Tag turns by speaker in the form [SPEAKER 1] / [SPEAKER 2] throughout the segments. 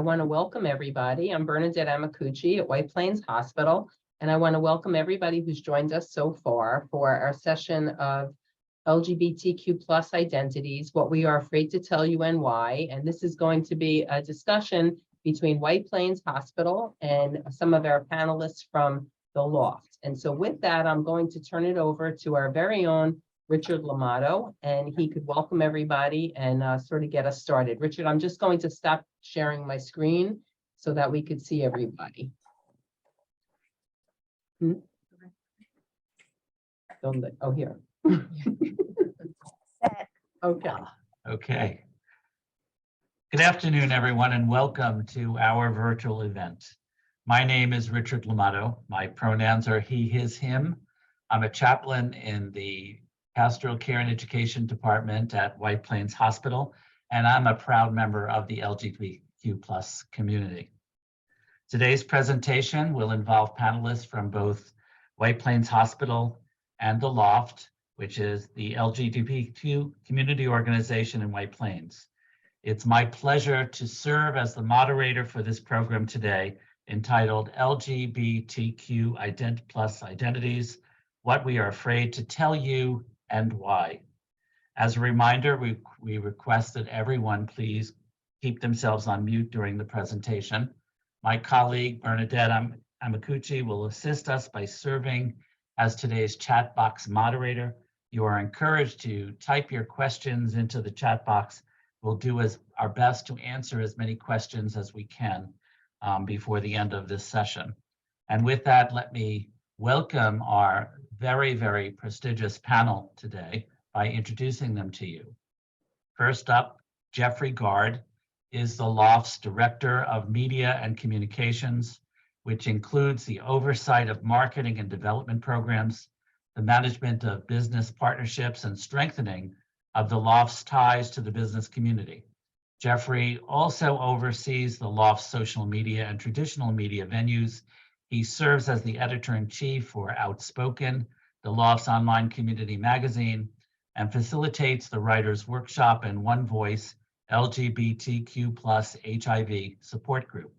[SPEAKER 1] I want to welcome everybody. I'm Bernadette Amacucci at White Plains Hospital, and I want to welcome everybody who's joined us so far for our session of LGBTQ plus identities, what we are afraid to tell you and why. And this is going to be a discussion between White Plains Hospital and some of our panelists from the LOFT. And so with that, I'm going to turn it over to our very own Richard Limato, and he could welcome everybody and sort of get us started. Richard, I'm just going to stop sharing my screen so that we could see everybody. Oh, here. Okay.
[SPEAKER 2] Okay. Good afternoon, everyone, and welcome to our virtual event. My name is Richard Limato. My pronouns are he, his, him. I'm a chaplain in the Pastoral Care and Education Department at White Plains Hospital, and I'm a proud member of the LGBTQ plus community. Today's presentation will involve panelists from both White Plains Hospital and the LOFT, which is the LGBTQ community organization in White Plains. It's my pleasure to serve as the moderator for this program today, entitled LGBTQ Identities, What We Are Afraid to Tell You and Why. As a reminder, we request that everyone please keep themselves on mute during the presentation. My colleague, Bernadette Amacucci, will assist us by serving as today's chat box moderator. You are encouraged to type your questions into the chat box. We'll do our best to answer as many questions as we can before the end of this session. And with that, let me welcome our very, very prestigious panel today by introducing them to you. First up, Jeffrey Gard is the LOFT's Director of Media and Communications, which includes the oversight of marketing and development programs, the management of business partnerships, and strengthening of the LOFT's ties to the business community. Jeffrey also oversees the LOFT's social media and traditional media venues. He serves as the editor-in-chief for Outspoken, the LOFT's online community magazine, and facilitates the Writers' Workshop and One Voice LGBTQ plus HIV support group.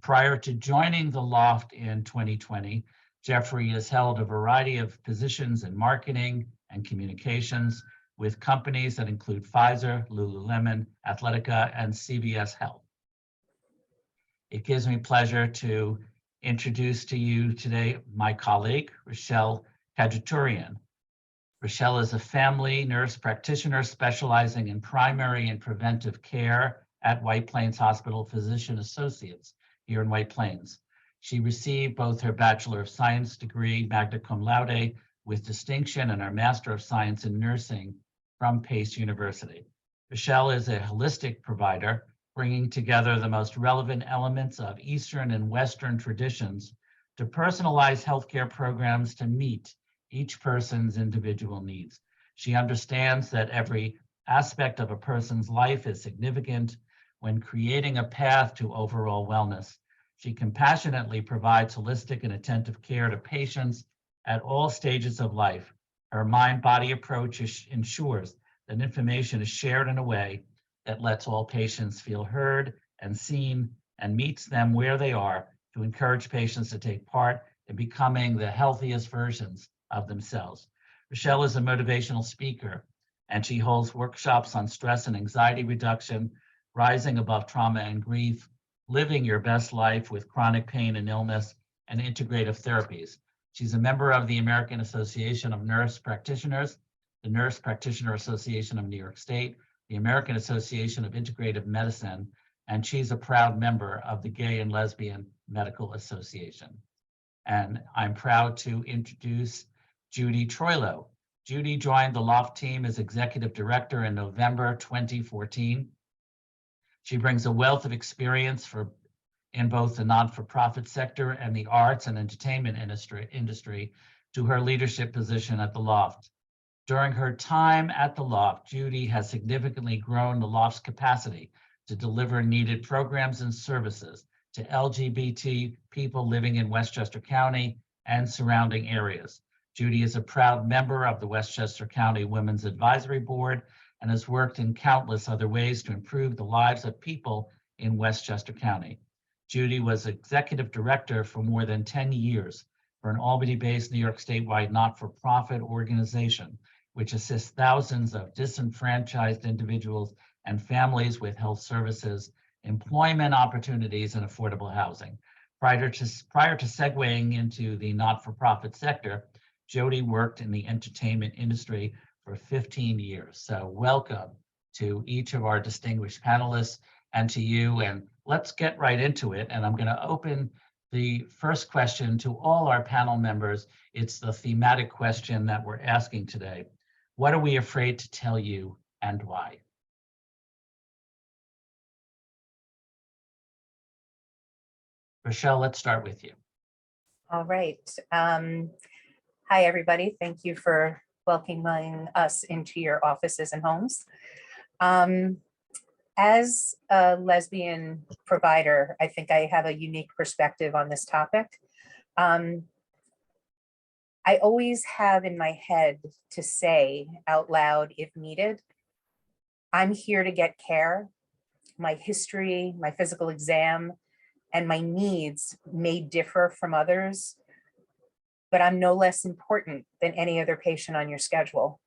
[SPEAKER 2] Prior to joining the LOFT in 2020, Jeffrey has held a variety of positions in marketing and communications with companies that include Pfizer, Lululemon, Athletica, and CVS Health. It gives me pleasure to introduce to you today my colleague, Rachele Khadjehturian. Rachele is a family nurse practitioner specializing in primary and preventive care at White Plains Hospital Physician Associates here in White Plains. She received both her Bachelor of Science degree, magna cum laude, with distinction, and her Master of Science in Nursing from Pace University. Rachele is a holistic provider, bringing together the most relevant elements of Eastern and Western traditions to personalize healthcare programs to meet each person's individual needs. She understands that every aspect of a person's life is significant when creating a path to overall wellness. She compassionately provides holistic and attentive care to patients at all stages of life. Her mind-body approach ensures that information is shared in a way that lets all patients feel heard and seen and meets them where they are to encourage patients to take part in becoming the healthiest versions of themselves. Rachele is a motivational speaker, and she holds workshops on stress and anxiety reduction, rising above trauma and grief, living your best life with chronic pain and illness, and integrative therapies. She's a member of the American Association of Nurse Practitioners, the Nurse Practitioner Association of New York State, the American Association of Integrative Medicine, and she's a proud member of the Gay and Lesbian Medical Association. And I'm proud to introduce Judy Troilo. Judy joined the LOFT team as executive director in November 2014. She brings a wealth of experience in both the not-for-profit sector and the arts and entertainment industry to her leadership position at the LOFT. During her time at the LOFT, Judy has significantly grown the LOFT's capacity to deliver needed programs and services to LGBT people living in Westchester County and surrounding areas. Judy is a proud member of the Westchester County Women's Advisory Board and has worked in countless other ways to improve the lives of people in Westchester County. Judy was executive director for more than 10 years for an Albany-based New York statewide not-for-profit organization, which assists thousands of disenfranchised individuals and families with health services, employment opportunities, and affordable housing. Prior to segueing into the not-for-profit sector, Jody worked in the entertainment industry for 15 years. So welcome to each of our distinguished panelists and to you. And let's get right into it. And I'm going to open the first question to all our panel members. It's the thematic question that we're asking today. What are we afraid to tell you and why? Rachele, let's start with you.
[SPEAKER 3] All right. Hi, everybody. Thank you for welcoming us into your offices and homes. As a lesbian provider, I think I have a unique perspective on this topic. I always have in my head to say out loud if needed, I'm here to get care. My history, my physical exam, and my needs may differ from others, but I'm no less important than any other patient on your schedule.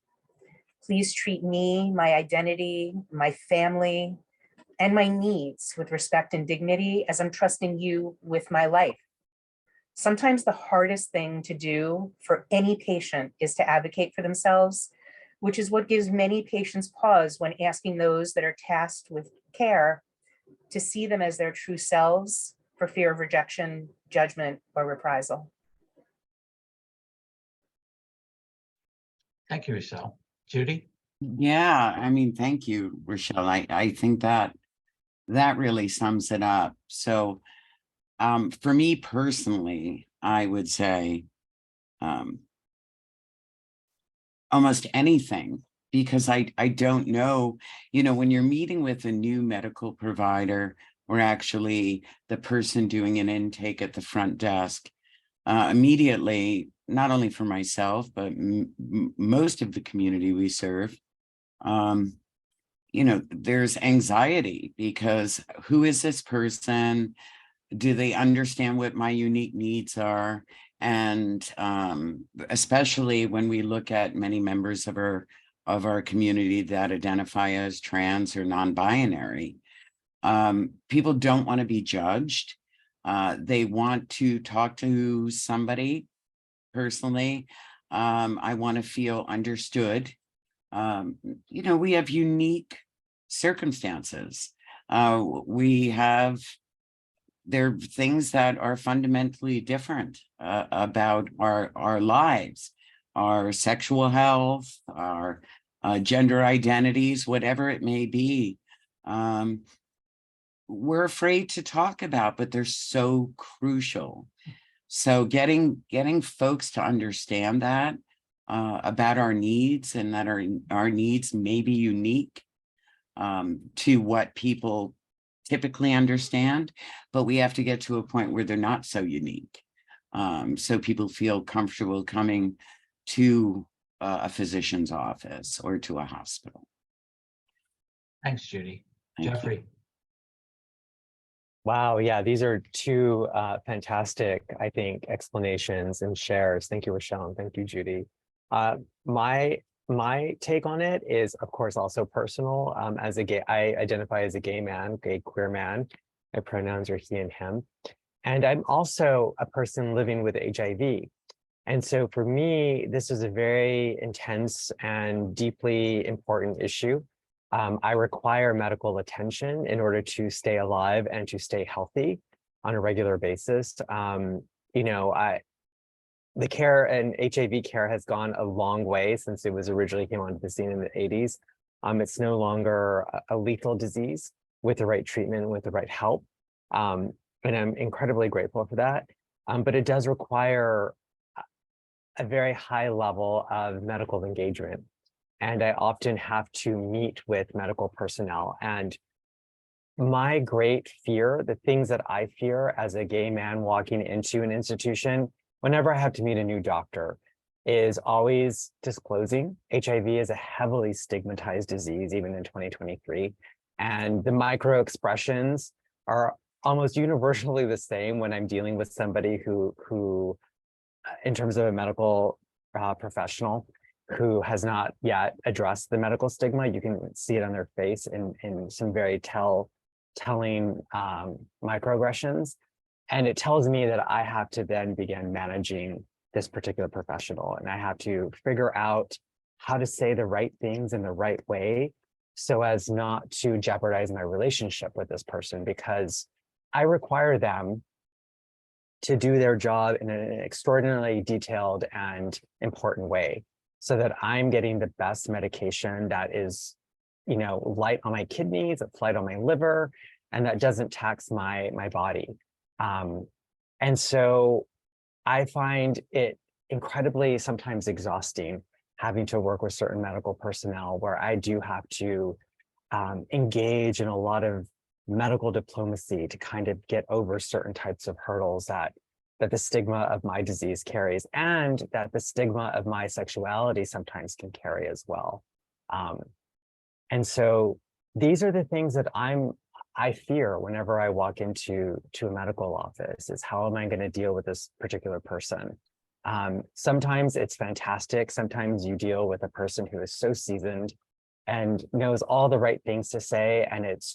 [SPEAKER 3] Please treat me, my identity, my family, and my needs with respect and dignity as I'm trusting you with my life. Sometimes the hardest thing to do for any patient is to advocate for themselves, which is what gives many patients pause when asking those that are tasked with care to see them as their true selves for fear of rejection, judgment, or reprisal.
[SPEAKER 2] Thank you, Rachele. Judy?
[SPEAKER 4] Yeah, I mean, thank you, Rachele. I think that really sums it up. So for me personally, I would say almost anything, because I don't know, when you're meeting with a new medical provider or actually the person doing an intake at the front desk, immediately, not only for myself, but most of the community we serve, there's anxiety because who is this person? Do they understand what my unique needs are? And especially when we look at many members of our community that identify as trans or non-binary, people don't want to be judged. They want to talk to somebody personally. I want to feel understood. We have unique circumstances. There are things that are fundamentally different about our lives, our sexual health, our gender identities, whatever it may be. We're afraid to talk about, but they're so crucial. So getting folks to understand that about our needs, and that our needs may be unique to what people typically understand, but we have to get to a point where they're not so unique. So people feel comfortable coming to a physician's office or to a hospital.
[SPEAKER 2] Thanks, Judy.
[SPEAKER 4] Thank
[SPEAKER 2] Jeffrey.
[SPEAKER 4] you.
[SPEAKER 5] Wow, yeah, these are two fantastic, I think, explanations and shares. Thank you, Rachele, and thank you, Judy. My take on it is, of course, also personal. As a gay, I identify as a gay man, gay queer man. My pronouns are he and him. And I'm also a person living with HIV. And so for me, this is a very intense and deeply important issue. I require medical attention in order to stay alive and to stay healthy on a regular basis. The care and HIV care has gone a long way since it was originally came onto the scene in the 80s. It's no longer a lethal disease with the right treatment, with the right help. And I'm incredibly grateful for that. But it does require a very high level of medical engagement. And I often have to meet with medical personnel. And my great fear, the things that I fear as a gay man walking into an institution, whenever I have to meet a new doctor, is always disclosing. HIV is a heavily stigmatized disease, even in 2023. And the micro expressions are almost universally the same when I'm dealing with somebody who in terms of a medical professional who has not yet addressed the medical stigma. You can see it on their face in some very telling microaggressions. And it tells me that I have to then begin managing this particular professional, and I have to figure out how to say the right things in the right way so as not to jeopardize my relationship with this person, because I require them to do their job in an extraordinarily detailed and important way so that I'm getting the best medication that is, light on my kidneys, it's light on my liver, and that doesn't tax my body. And so I find it incredibly sometimes exhausting having to work with certain medical personnel where I do have to engage in a lot of medical diplomacy to kind of get over certain types of hurdles that the stigma of my disease carries, and that the stigma of my sexuality sometimes can carry as well. And so these are the things that I fear whenever I walk into a medical office, is how am I going to deal with this particular person? Sometimes it's fantastic. Sometimes you deal with a person who is so seasoned and knows all the right things to say, and it's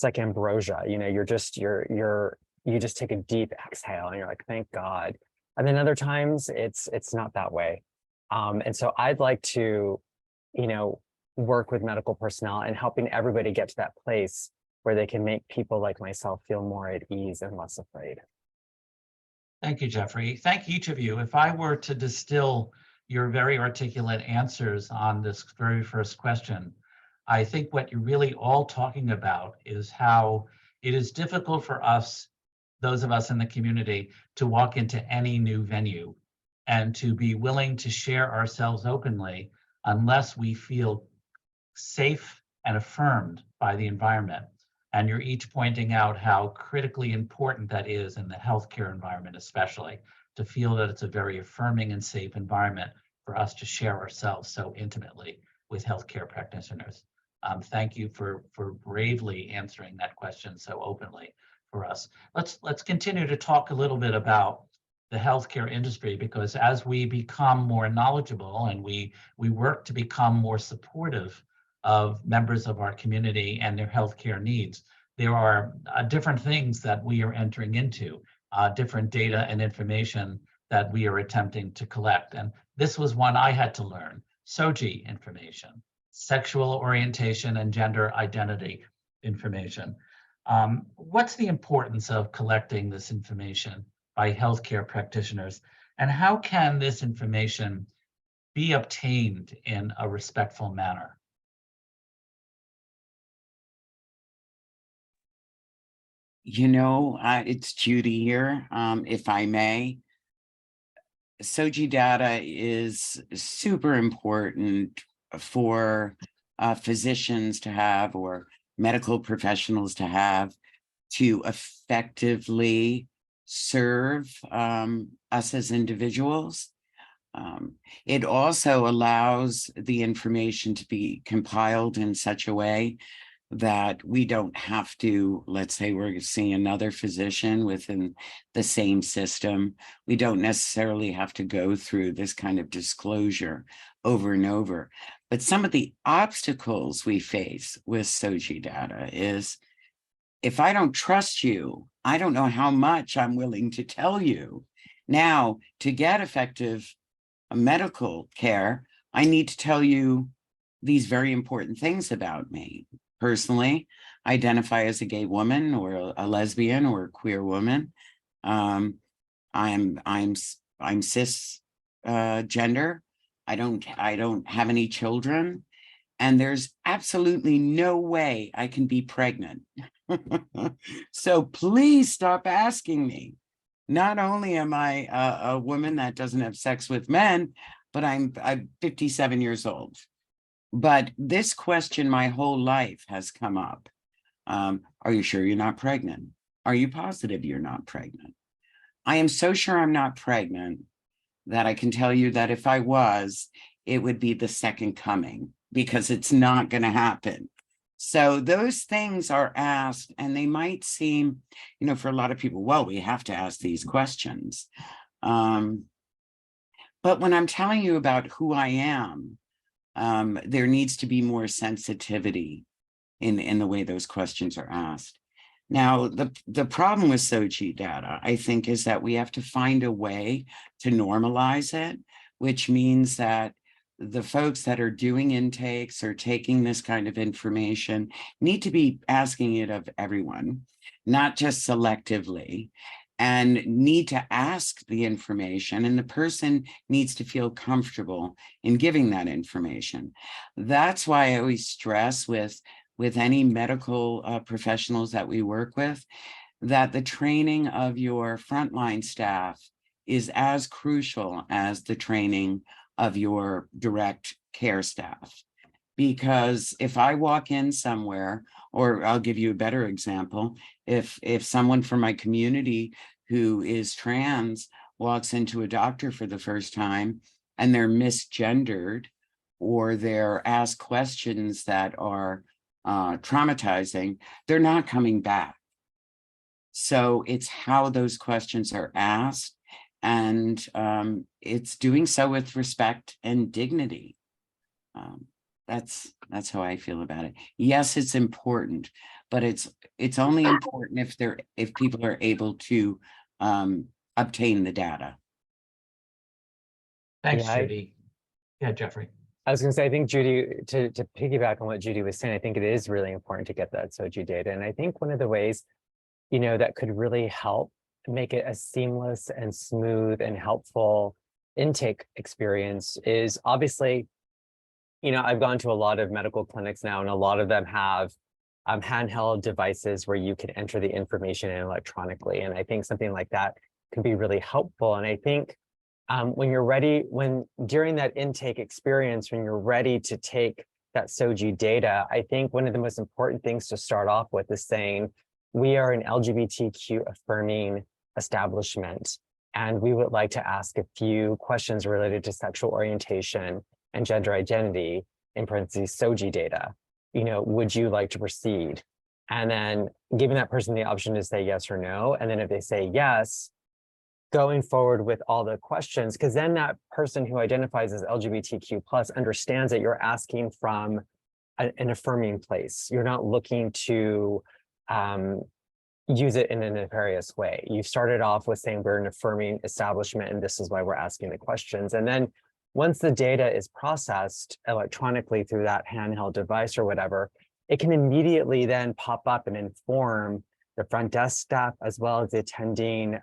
[SPEAKER 5] like ambrosia. You just take a deep exhale and you're like, thank God. And then other times it's not that way. And so I'd like to, work with medical personnel and helping everybody get to that place where they can make people like myself feel more at ease and less afraid.
[SPEAKER 2] Thank you, Jeffrey. Thank each of you. If I were to distill your very articulate answers on this very first question, I think what you're really all talking about is how it is difficult for us, those of us in the community, to walk into any new venue and to be willing to share ourselves openly unless we feel safe and affirmed by the environment. And you're each pointing out how critically important that is in the healthcare environment, especially, to feel that it's a very affirming and safe environment for us to share ourselves so intimately with healthcare practitioners. Thank you for bravely answering that question so openly for us. Let's continue to talk a little bit about the healthcare industry, because as we become more knowledgeable and we work to become more supportive of members of our community and their healthcare needs, there are different things that we are entering into, different data and information that we are attempting to collect. And this was one I had to learn: SOGI information, sexual orientation and gender identity information. What's the importance of collecting this information by healthcare practitioners, and how can this information be obtained in a respectful manner?
[SPEAKER 4] It's Judy here, if I may. SOGI data is super important for physicians to have, or medical professionals to have, to effectively serve us as individuals. It also allows the information to be compiled in such a way that we don't have to, let's say we're seeing another physician within the same system. We don't necessarily have to go through this kind of disclosure over and over. But some of the obstacles we face with SOGI data is, if I don't trust you, I don't know how much I'm willing to tell you. Now, to get effective medical care, I need to tell you these very important things about me. Personally, I identify as a gay woman, or a lesbian, or a queer woman. I'm cis gender. I don't have any children, and there's absolutely no way I can be pregnant. So please stop asking me. Not only am I a woman that doesn't have sex with men, but I'm 57 years old. But this question my whole life has come up. Are you sure you're not pregnant? Are you positive you're not pregnant? I am so sure I'm not pregnant that I can tell you that if I was, it would be the second coming, because it's not going to happen. So those things are asked, and they might seem, for a lot of people, well, we have to ask these questions. But when I'm telling you about who I am, there needs to be more sensitivity in the way those questions are asked. Now, the problem with SOGI data, I think, is that we have to find a way to normalize it, which means that the folks that are doing intakes or taking this kind of information need to be asking it of everyone, not just selectively, and need to ask the information, and the person needs to feel comfortable in giving that information. That's why I always stress with any medical professionals that we work with, that the training of your frontline staff is as crucial as the training of your direct care staff. Because if I walk in somewhere, or I'll give you a better example, if someone from my community who is trans walks into a doctor for the first time and they're misgendered, or they're asked questions that are traumatizing, they're not coming back. So it's how those questions are asked, and it's doing so with respect and dignity. That's how I feel about it. Yes, it's important, but it's only important if people are able to obtain the data.
[SPEAKER 2] Thanks,
[SPEAKER 5] Yeah,
[SPEAKER 2] Judy. Yeah, Jeffrey.
[SPEAKER 5] I was going to say, I think Judy, to piggyback on what Judy was saying, I think it is really important to get that SOGI data. And I think one of the ways, that could really help make it a seamless and smooth and helpful intake experience is obviously, I've gone to a lot of medical clinics now, and a lot of them have handheld devices where you can enter the information in electronically. And I think something like that can be really helpful. And I think when you're ready, during that intake experience, when you're ready to take that SOGI data, I think one of the most important things to start off with is saying, we are an LGBTQ affirming establishment, and we would like to ask a few questions related to sexual orientation and gender identity, in parentheses, SOGI data. Would you like to proceed? And then giving that person the option to say yes or no. And then if they say yes, going forward with all the questions, because then that person who identifies as LGBTQ plus understands that you're asking from an affirming place. You're not looking to use it in a nefarious way. You started off with saying we're an affirming establishment, and this is why we're asking the questions. And then once the data is processed electronically through that handheld device or whatever, it can immediately then pop up and inform the front desk staff as well as the attending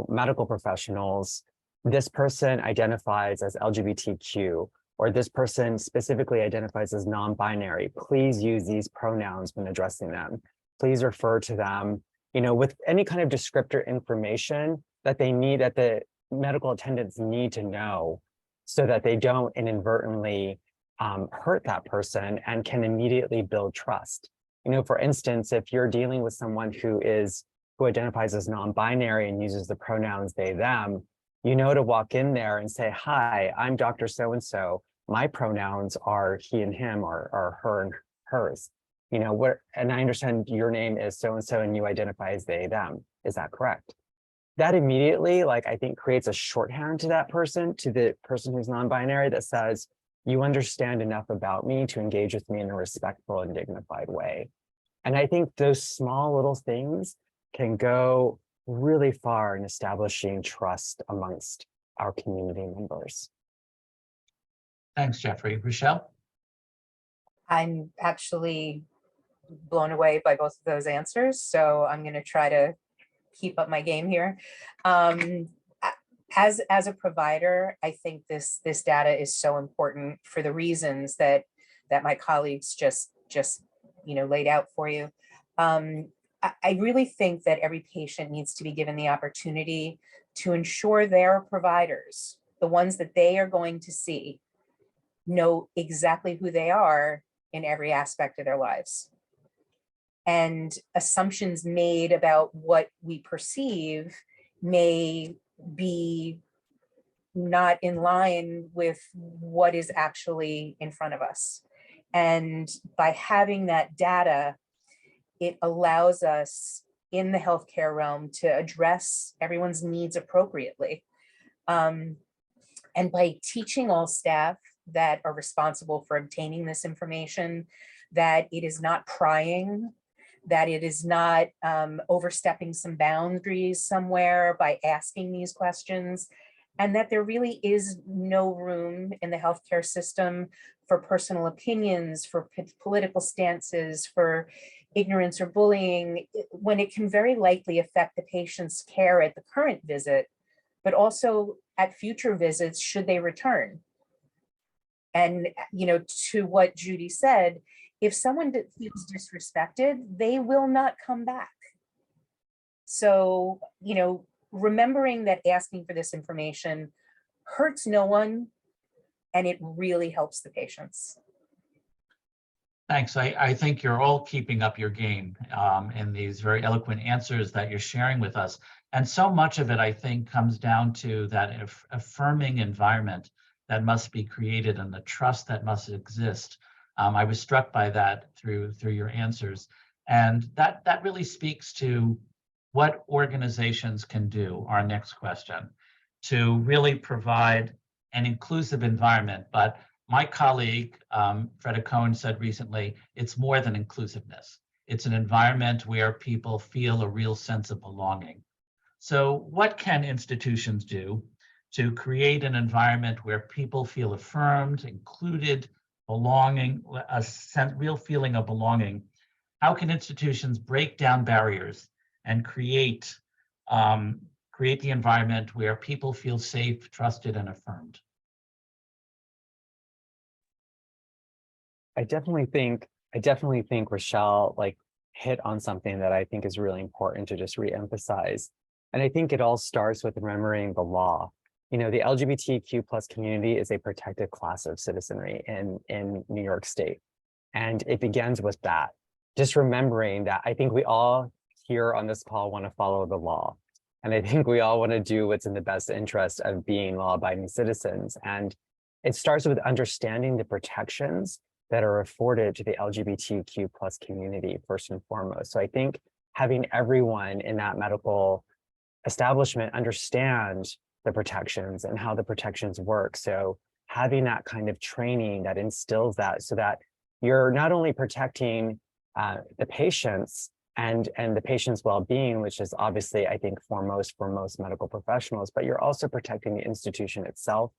[SPEAKER 5] medical professionals. This person identifies as LGBTQ, or this person specifically identifies as non-binary. Please use these pronouns when addressing them. Please refer to them, with any kind of descriptor information that they need, that the medical attendants need to know, so that they don't inadvertently hurt that person and can immediately build trust. For instance, if you're dealing with someone who identifies as non-binary and uses the pronouns they, them, to walk in there and say, hi, I'm Dr. So-and-so. My pronouns are he and him, or her and hers. And I understand your name is so-and-so and you identify as they, them. Is that correct? That immediately, I think, creates a shorthand to that person, to the person who's non-binary, that says, you understand enough about me to engage with me in a respectful and dignified way. And I think those small little things can go really far in establishing trust amongst our community members.
[SPEAKER 2] Thanks, Jeffrey. Rachele?
[SPEAKER 3] I'm actually blown away by both of those answers, so I'm going to try to keep up my game here. As a provider, I think this data is so important for the reasons that my colleagues just laid out for you. I really think that every patient needs to be given the opportunity to ensure their providers, the ones that they are going to see, know exactly who they are in every aspect of their lives. And assumptions made about what we perceive may be not in line with what is actually in front of us. And by having that data, it allows us in the healthcare realm to address everyone's needs appropriately. And by teaching all staff that are responsible for obtaining this information, that it is not prying, that it is not overstepping some boundaries somewhere by asking these questions, and that there really is no room in the healthcare system for personal opinions, for political stances, for ignorance or bullying, when it can very likely affect the patient's care at the current visit, but also at future visits should they return. And, to what Judy said, if someone feels disrespected, they will not come back. So, remembering that asking for this information hurts no one, and it really helps the patients.
[SPEAKER 2] Thanks. I think you're all keeping up your game in these very eloquent answers that you're sharing with us. And so much of it, I think, comes down to that affirming environment that must be created and the trust that must exist. I was struck by that through your answers. And that really speaks to what organizations can do, our next question, to really provide an inclusive environment. But my colleague, Freda Cohen, said recently, it's more than inclusiveness. It's an environment where people feel a real sense of belonging. So what can institutions do to create an environment where people feel affirmed, included, belonging, real feeling of belonging? How can institutions break down barriers and create the environment where people feel safe, trusted, and affirmed?
[SPEAKER 5] I definitely think Rachele hit on something that I think is really important to just reemphasize. And I think it all starts with remembering the law. The LGBTQ plus community is a protected class of citizenry in New York State. And it begins with that. Just remembering that I think we all here on this call want to follow the law. And I think we all want to do what's in the best interest of being law-abiding citizens. And it starts with understanding the protections that are afforded to the LGBTQ plus community first and foremost. So I think having everyone in that medical establishment understand the protections and how the protections work. So having that kind of training that instills that, so that you're not only protecting the patients and the patient's well-being, which is obviously, I think, foremost for most medical professionals, but you're also protecting the institution itself,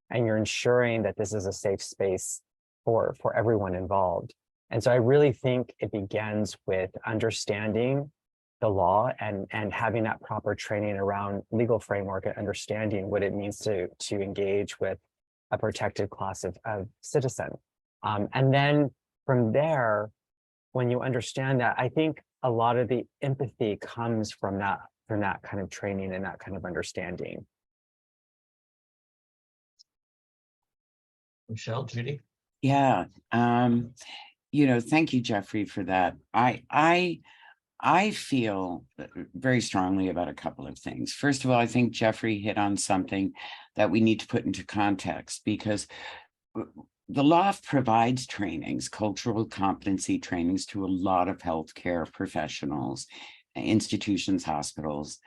[SPEAKER 5] and you're ensuring that this is a safe space for everyone involved. And so I really think it begins with understanding the law and having that proper training around legal framework and understanding what it means to engage with a protected class of citizen. And then from there, when you understand that, I think a lot of the empathy comes from that kind of training and that kind of understanding.
[SPEAKER 2] Rachele, Judy?
[SPEAKER 4] Yeah. Thank you, Jeffrey, for that. I feel very strongly about a couple of things. First of all, I think Jeffrey hit on something that we need to put into context, because the LOFT provides trainings, cultural competency trainings, to a lot of healthcare professionals, institutions, hospitals.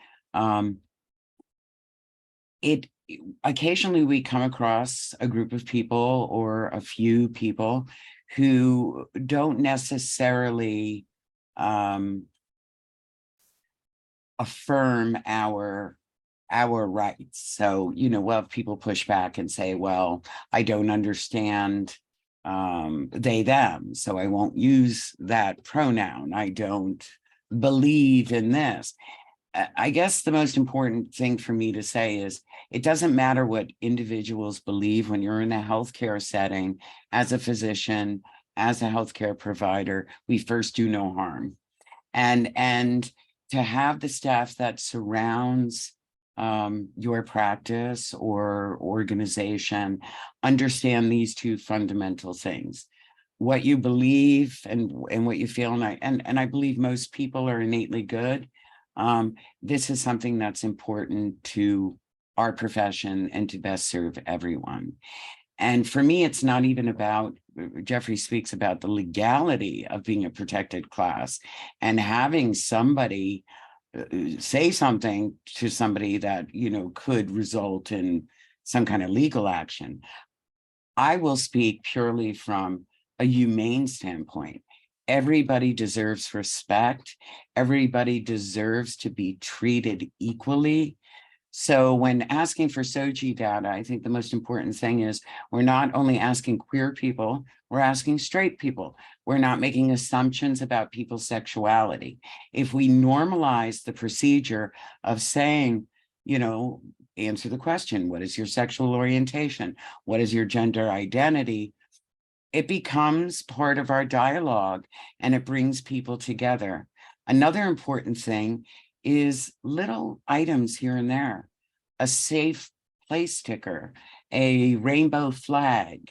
[SPEAKER 4] Occasionally we come across a group of people or a few people who don't necessarily affirm our rights. So, we'll have people push back and say, well, I don't understand they, them, so I won't use that pronoun. I don't believe in this. I guess the most important thing for me to say is it doesn't matter what individuals believe when you're in a healthcare setting. As a physician, as a healthcare provider, we first do no harm. And to have the staff that surrounds your practice or organization understand these two fundamental things: what you believe and what you feel. And I believe most people are innately good. This is something that's important to our profession and to best serve everyone. And for me, it's not even about, Jeffrey speaks about the legality of being a protected class and having somebody say something to somebody that, you know, could result in some kind of legal action. I will speak purely from a humane standpoint. Everybody deserves respect. Everybody deserves to be treated equally. So when asking for SOGI data, I think the most important thing is we're not only asking queer people, we're asking straight people. We're not making assumptions about people's sexuality. If we normalize the procedure of saying, you know, answer the question, what is your sexual orientation? What is your gender identity? It becomes part of our dialogue and it brings people together. Another important thing is little items here and there, a safe place sticker, a rainbow flag,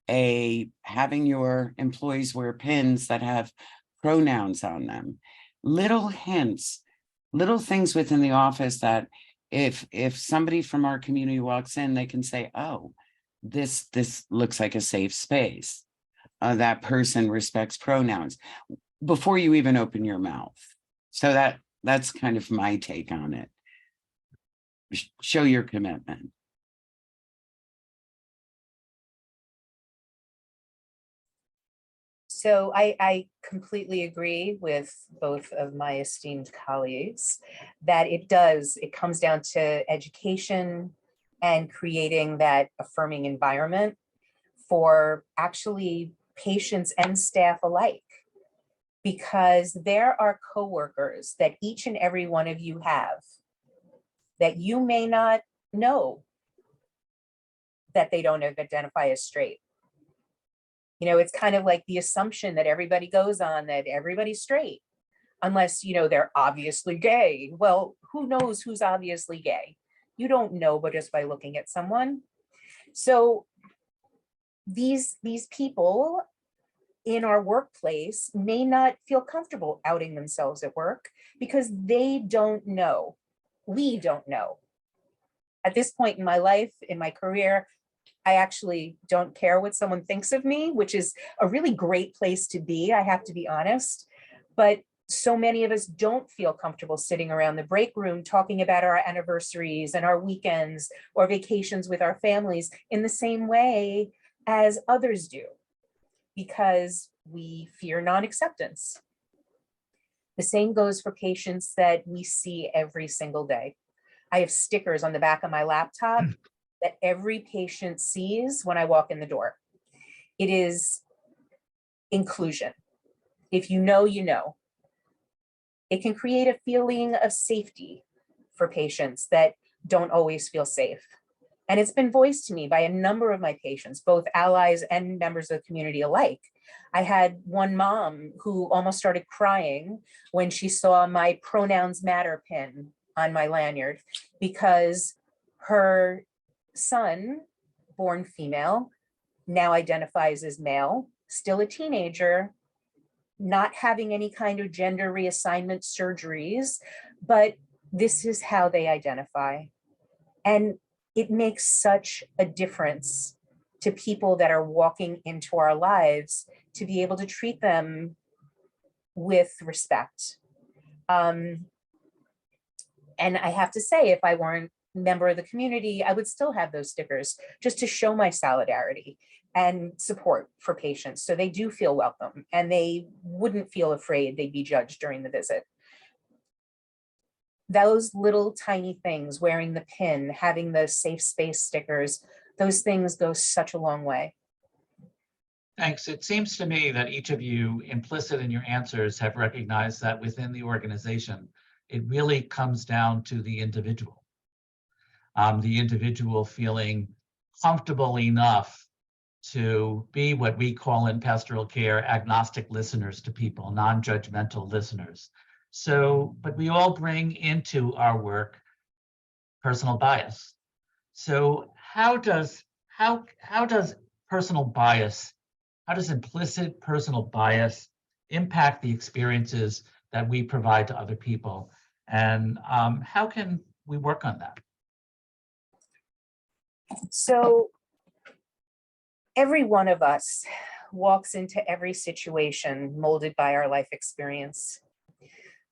[SPEAKER 4] having your employees wear pins that have pronouns on them, little hints, little things within the office that if somebody from our community walks in, they can say, oh, this looks like a safe space. That person respects pronouns before you even open your mouth. So that's kind of my take on it. Show your commitment.
[SPEAKER 3] So I completely agree with both of my esteemed colleagues that it comes down to education and creating that affirming environment for actually patients and staff alike. Because there are coworkers that each and every one of you have that you may not know that they don't identify as straight. You know, it's kind of like the assumption that everybody goes on that everybody's straight, unless, you know, they're obviously gay. Well, who knows who's obviously gay? You don't know, but just by looking at someone. So these people in our workplace may not feel comfortable outing themselves at work because they don't know. We don't know. At this point in my life, in my career, I actually don't care what someone thinks of me, which is a really great place to be, I have to be honest. But so many of us don't feel comfortable sitting around the break room talking about our anniversaries and our weekends or vacations with our families in the same way as others do, because we fear non-acceptance. The same goes for patients that we see every single day. I have stickers on the back of my laptop that every patient sees when I walk in the door. It is inclusion. If you know, you know. It can create a feeling of safety for patients that don't always feel safe. And it's been voiced to me by a number of my patients, both allies and members of the community alike. I had one mom who almost started crying when she saw my pronouns matter pin on my lanyard because her son, born female, now identifies as male, still a teenager, not having any kind of gender reassignment surgeries, but this is how they identify. And it makes such a difference to people that are walking into our lives to be able to treat them with respect. And I have to say, if I weren't a member of the community, I would still have those stickers just to show my solidarity and support for patients so they do feel welcome and they wouldn't feel afraid they'd be judged during the visit. Those little tiny things, wearing the pin, having the safe space stickers, those things go such a long way.
[SPEAKER 2] Thanks. It seems to me that each of you, implicit in your answers, have recognized that within the organization, it really comes down to the individual feeling comfortable enough to be what we call in pastoral care agnostic listeners to people, non-judgmental listeners. So, but we all bring into our work personal bias. So how does personal bias, how does implicit personal bias impact the experiences that we provide to other people? And how can we work on that?
[SPEAKER 3] So Every one of us walks into every situation molded by our life experience.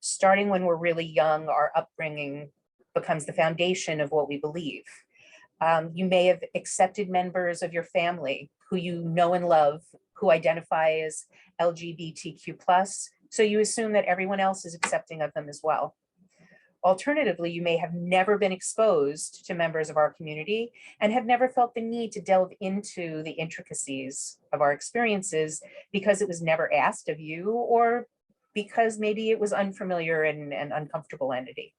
[SPEAKER 3] Starting when we're really young, our upbringing becomes the foundation of what we believe. You may have accepted members of your family who you know and love, who identify as LGBTQ+, so you assume that everyone else is accepting of them as well. Alternatively, you may have never been exposed to members of our community and have never felt the need to delve into the intricacies of our experiences because it was never asked of you, or because maybe it was unfamiliar and an uncomfortable entity.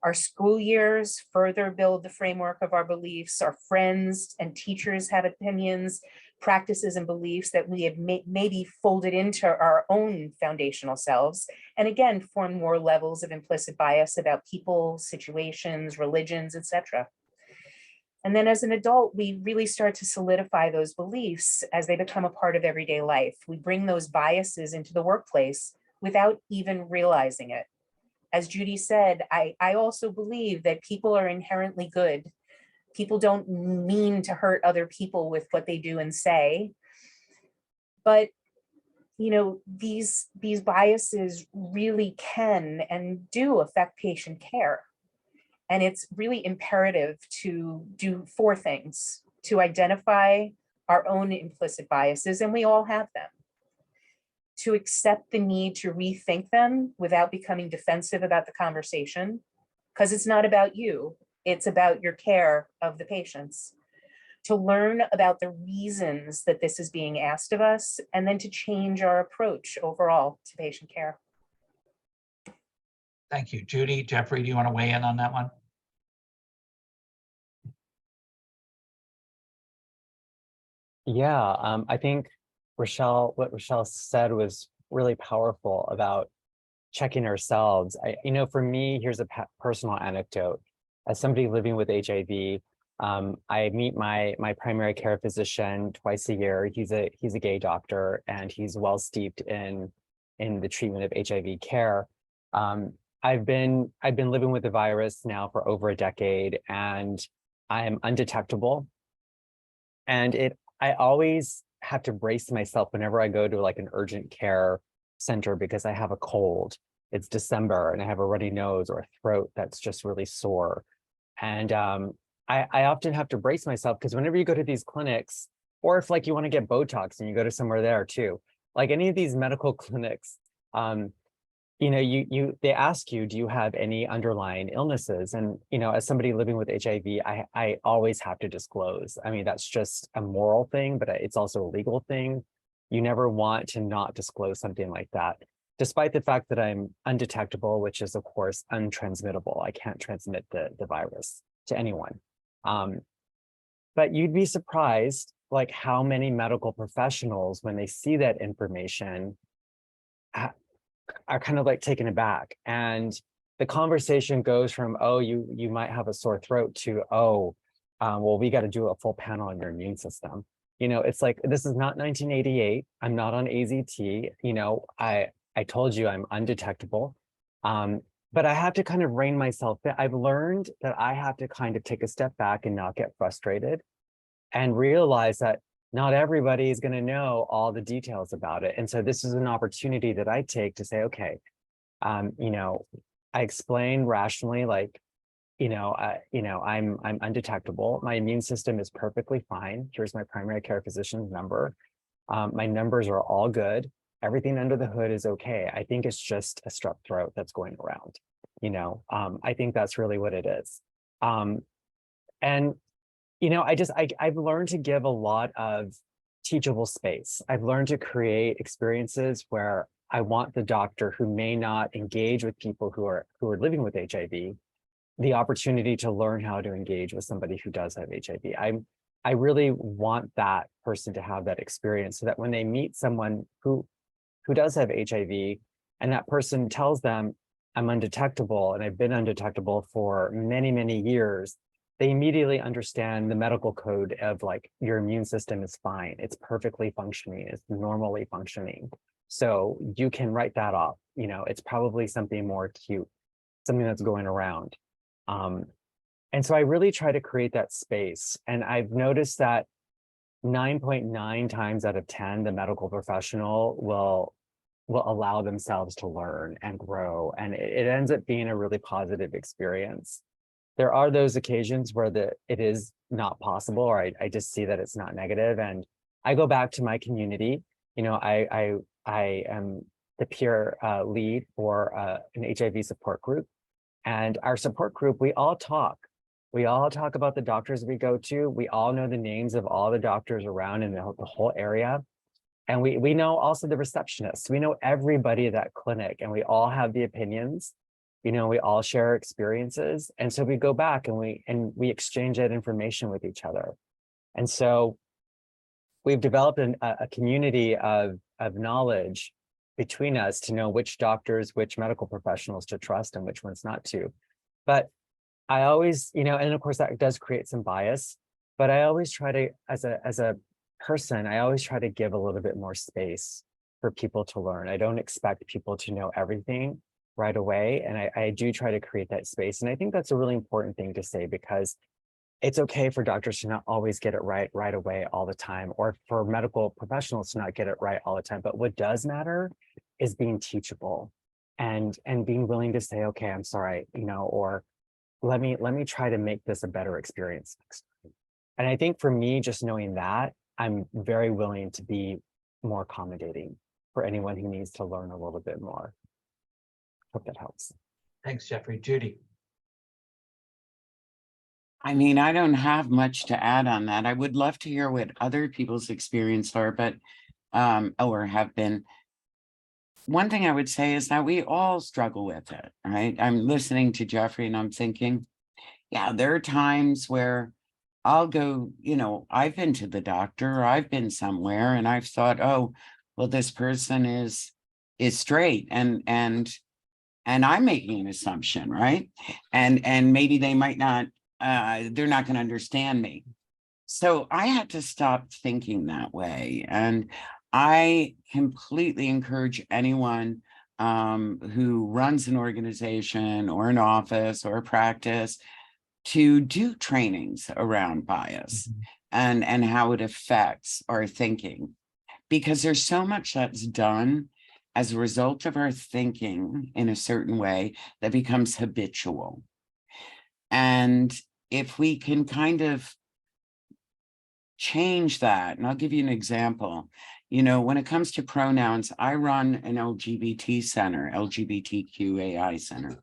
[SPEAKER 3] Our school years further build the framework of our beliefs. Our friends and teachers have opinions, practices, and beliefs that we have maybe folded into our own foundational selves, and again, form more levels of implicit bias about people, situations, religions, etc. And then as an adult, we really start to solidify those beliefs as they become a part of everyday life. We bring those biases into the workplace without even realizing it. As Judy said, I also believe that people are inherently good. People don't mean to hurt other people with what they do and say. But, you know, these biases really can and do affect patient care. And it's really imperative to do 4 things: to identify our own implicit biases, and we all have them; to accept the need to rethink them without becoming defensive about the conversation, because it's not about you, it's about your care of the patients; to learn about the reasons that this is being asked of us, and then to change our approach overall to patient care.
[SPEAKER 2] Thank you. Judy, Jeffrey, do you want to weigh in on that one?
[SPEAKER 5] Yeah, I think what Rachele said was really powerful about checking ourselves. For me, here's a personal anecdote. As somebody living with HIV, I meet my primary care physician twice a year. He's a gay doctor, and he's well steeped in the treatment of HIV care. I've been living with the virus now for over a decade, and I am undetectable. And I always have to brace myself whenever I go to like an urgent care center because I have a cold. It's December and I have a runny nose or a throat that's just really sore. And I often have to brace myself because whenever you go to these clinics, or if like you want to get Botox and you go to somewhere there too, like any of these medical clinics, they ask you, do you have any underlying illnesses? And, as somebody living with HIV, I always have to disclose. I mean, that's just a moral thing, but it's also a legal thing. You never want to not disclose something like that, despite the fact that I'm undetectable, which is of course untransmittable. I can't transmit the virus to anyone. But you'd be surprised like how many medical professionals, when they see that information, are kind of like taken aback, and the conversation goes from, oh, you might have a sore throat, to, oh, well, we got to do a full panel on your immune system. It's like, this is not 1988. I'm not on AZT. I told you I'm undetectable, but I have to kind of rein myself in. I've learned that I have to kind of take a step back and not get frustrated and realize that not everybody is going to know all the details about it. And so this is an opportunity that I take to say, okay, I explain rationally, like, I'm undetectable. My immune system is perfectly fine. Here's my primary care physician's number. My numbers are all good. Everything under the hood is okay. I think it's just a strep throat that's going around. I think that's really what it is. And I've learned to give a lot of teachable space. I've learned to create experiences where I want the doctor who may not engage with people who are living with HIV, the opportunity to learn how to engage with somebody who does have HIV. I really want that person to have that experience so that when they meet someone who does have HIV and that person tells them, I'm undetectable and I've been undetectable for many, many years, they immediately understand the medical code of like, your immune system is fine. It's perfectly functioning. It's normally functioning. So you can write that off. It's probably something more acute, something that's going around. And so I really try to create that space. And I've noticed that 9.9 times out of 10, the medical professional will allow themselves to learn and grow. And it ends up being a really positive experience. There are those occasions where it is not possible, or I just see that it's not negative. And I go back to my community. You know, I am the peer lead for an HIV support group. And our support group, we all talk. We all talk about the doctors we go to. We all know the names of all the doctors around in the whole area. And we know also the receptionists. We know everybody at that clinic, and we all have the opinions. You know, we all share experiences. And so we go back and we exchange that information with each other. And so we've developed a community of knowledge between us to know which doctors, which medical professionals to trust and which ones not to. But I always, you know, and of course that does create some bias, but I always try to, as a person, I always try to give a little bit more space for people to learn. I don't expect people to know everything right away. And I do try to create that space. And I think that's a really important thing to say, because it's okay for doctors to not always get it right away all the time, or for medical professionals to not get it right all the time. But what does matter is being teachable and being willing to say, okay, I'm sorry, you know, or let me try to make this a better experience next time. And I think for me, just knowing that, I'm very willing to be more accommodating for anyone who needs to learn a little bit more. Hope that helps.
[SPEAKER 2] Thanks, Jeffrey. Judy.
[SPEAKER 4] I mean, I don't have much to add on that. I would love to hear what other people's experience are, but or have been. One thing I would say is that we all struggle with it, right? I'm listening to Jeffrey and I'm thinking, yeah, there are times where I'll go, you know, I've been to the doctor, or I've been somewhere and I've thought, oh, well, this person is straight and I'm making an assumption, right? And maybe they might not, they're not going to understand me. So I had to stop thinking that way. And I completely encourage anyone who runs an organization or an office or a practice to do trainings around bias and how it affects our thinking, because there's so much that's done as a result of our thinking in a certain way that becomes habitual. And if we can kind of change that, and I'll give you an example. You know, when it comes to pronouns, I run an LGBT center, LGBTQ center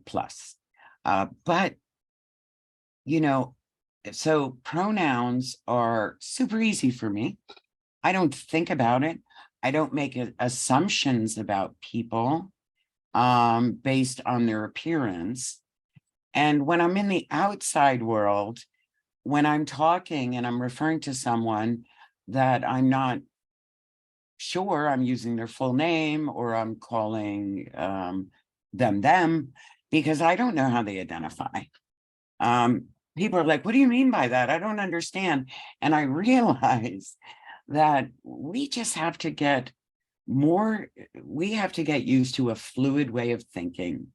[SPEAKER 4] plus. But, you know, so pronouns are super easy for me. I don't think about it. I don't make assumptions about people based on their appearance. And when I'm in the outside world, when I'm talking and I'm referring to someone that I'm not sure, I'm using their full name or I'm calling them, because I don't know how they identify. People are like, what do you mean by that? I don't understand. And I realize that we just have to get used to a fluid way of thinking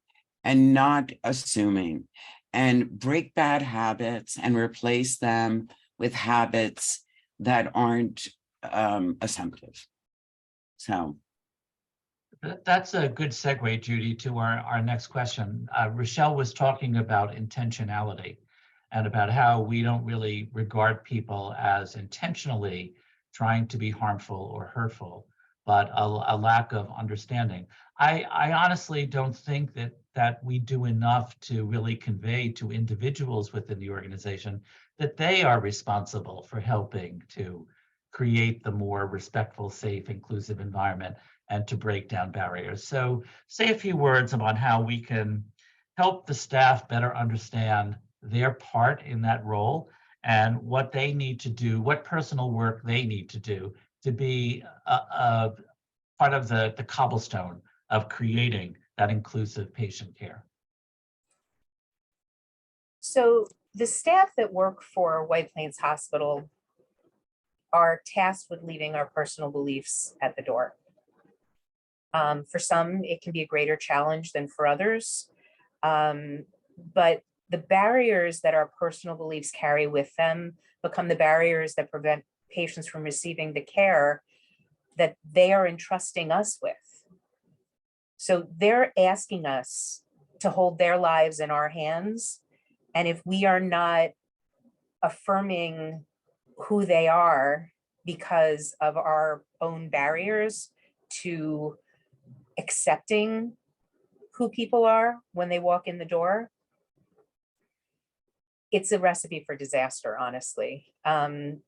[SPEAKER 4] and not assuming, and break bad habits and replace them with habits that aren't assumptive. So
[SPEAKER 2] That's a good segue, Judy, to our next question. Rachele was talking about intentionality and about how we don't really regard people as intentionally trying to be harmful or hurtful, but a lack of understanding. I honestly don't think that we do enough to really convey to individuals within the organization that they are responsible for helping to create the more respectful, safe, inclusive environment and to break down barriers. So say a few words about how we can help the staff better understand their part in that role and what they need to do, what personal work they need to do to be a part of the cobblestone of creating that inclusive patient care.
[SPEAKER 3] So the staff that work for White Plains Hospital are tasked with leaving our personal beliefs at the door. For some, it can be a greater challenge than for others. But the barriers that our personal beliefs carry with them become the barriers that prevent patients from receiving the care that they are entrusting us with. So they're asking us to hold their lives in our hands. And if we are not affirming who they are because of our own barriers to accepting who people are when they walk in the door, it's a recipe for disaster, honestly.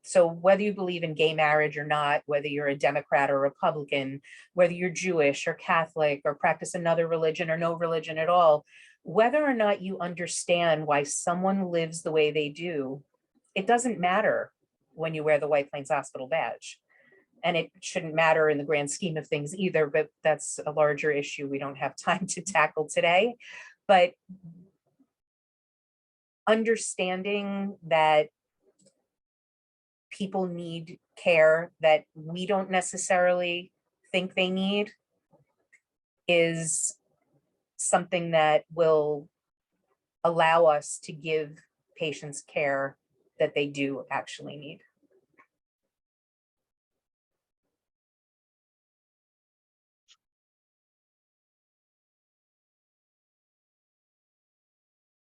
[SPEAKER 3] So whether you believe in gay marriage or not, whether you're a Democrat or Republican, whether you're Jewish or Catholic or practice another religion or no religion at all, whether or not you understand why someone lives the way they do, it doesn't matter when you wear the White Plains Hospital badge. And it shouldn't matter in the grand scheme of things either, but that's a larger issue we don't have time to tackle today. But understanding that people need care that we don't necessarily think they need is something that will allow us to give patients care that they do actually need.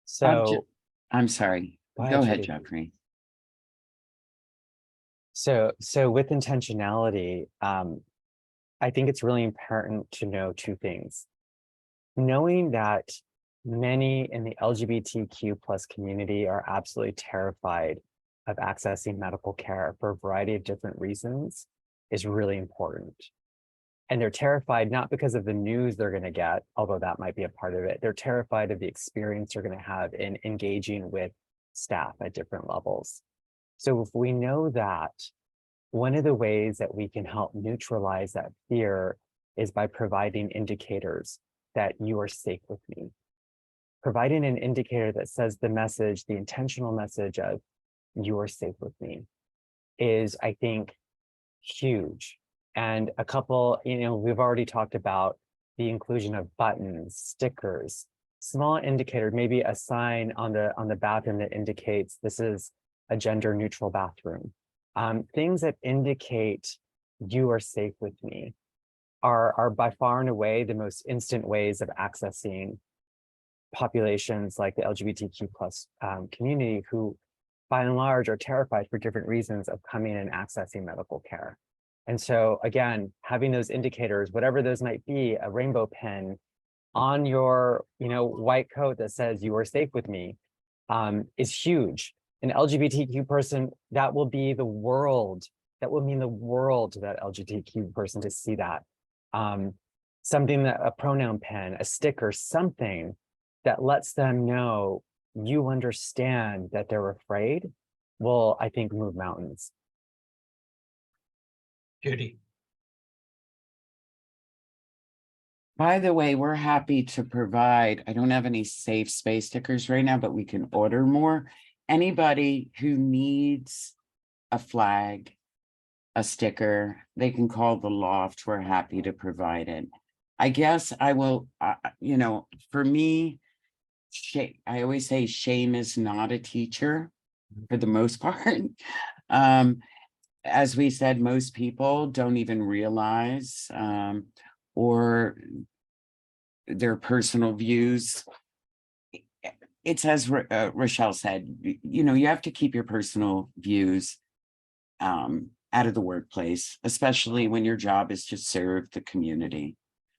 [SPEAKER 5] So
[SPEAKER 4] I'm sorry. Go ahead, Jeffrey.
[SPEAKER 5] So with intentionality, I think it's really important to know two things. Knowing that many in the LGBTQ plus community are absolutely terrified of accessing medical care for a variety of different reasons is really important. And they're terrified not because of the news they're going to get, although that might be a part of it. They're terrified of the experience they're going to have in engaging with staff at different levels. So if we know that, one of the ways that we can help neutralize that fear is by providing indicators that you are safe with me. Providing an indicator that says the message, the intentional message of you are safe with me is, I think, huge. And a couple, we've already talked about the inclusion of buttons, stickers, small indicator, maybe a sign on the bathroom that indicates this is a gender neutral bathroom. Things that indicate you are safe with me are by far and away the most instant ways of accessing populations like the LGBTQ plus community who by and large are terrified for different reasons of coming and accessing medical care. And so again, having those indicators, whatever those might be, a rainbow pen on your white coat that says you are safe with me is huge. An LGBTQ person, that will be the world, that will mean the world to that LGBTQ person to see that. Something that a pronoun pen, a sticker, something that lets them know you understand that they're afraid will, I think, move mountains.
[SPEAKER 2] Judy.
[SPEAKER 4] By the way, we're happy to provide, I don't have any safe space stickers right now, but we can order more. Anybody who needs a flag, a sticker, they can call the LOFT. We're happy to provide it. I guess I will, for me, I always say shame is not a teacher for the most part. As we said, most people don't even realize or their personal views. It's as Rachele said, you have to keep your personal views out of the workplace, especially when your job is to serve the community.